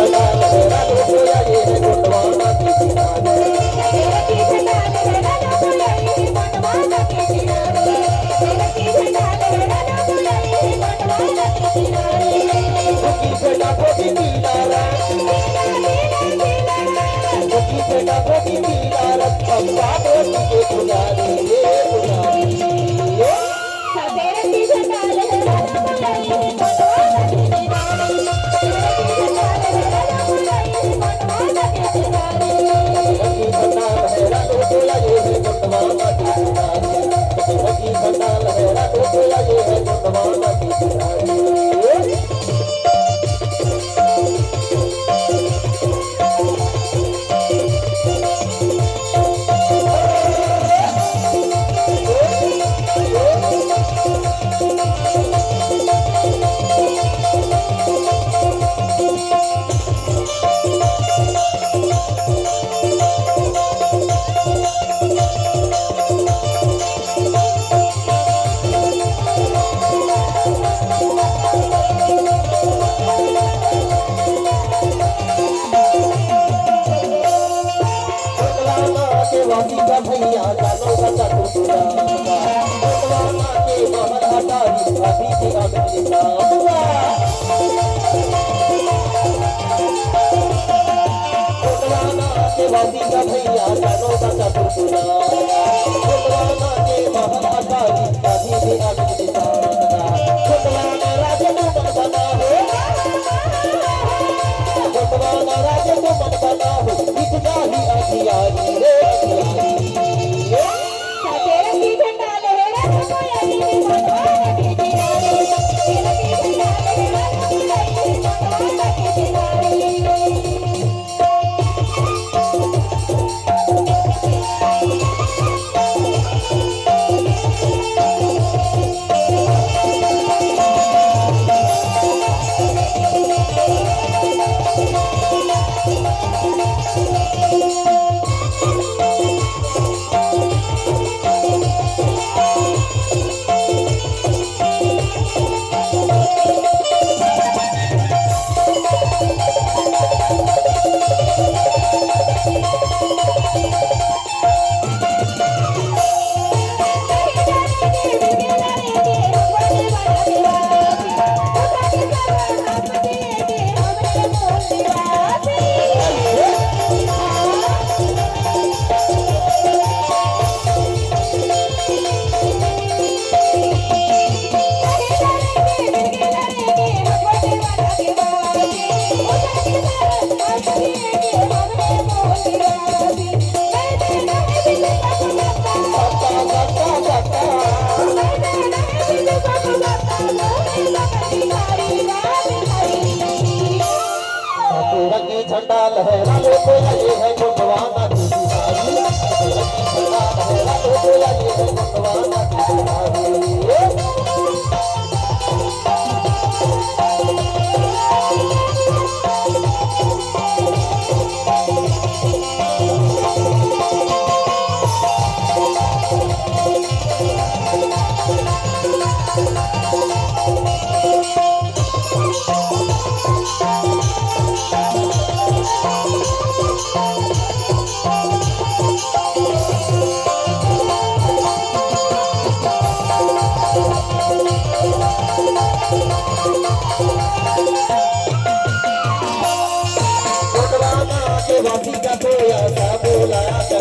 झंडा लहरा दो कोया ये है गोंडवाना की किनारे। तेरा की झंडा लहरा दो कोया ये है गोंडवाना के किनारे। तेरा की झंडा लहरा दो कोया ये है गोंडवाना के किनारे। की बेटा कोटी नीला की बेटा कोटी नीला रखा बोटी के पुजारी ये पुजारी। तेरा की झंडा लहरा दो कोया ये है गोंडवाना के किनारे। तेरा की झंडा लहरा दो कोया ये है गोंडवाना के किनारे। की झंडा लहरा दो कोया ये है गोंडवाना की किनारे। की झंडा लहरा दो कोया ये है गोंडवाना की किनारे। वासी का भैया जानो का टुकड़ा गोंडवाना के महल हटारी अभी भी अगली गोंडवाना के वासी का भैया जानो का टुकड़ा गोंडवाना के महल हटारी अभी भी अगली गोंडवाना राजा को मन बना हो गोंडवाना राजा को मन बना हो इतना ही अधियारी रे। तेरा की झंडा लहरा दो कोया ये है गोंडवाना के किनारे। तेरा की झंडा लहरा दो कोया ये है गोंडवाना के किनारे। झंडा लहरा दो कोया ये है गोंडवाना की किनारे। झंडा लहरा दो कोया ये है गोंडवाना की वासी का कोया सा बोला।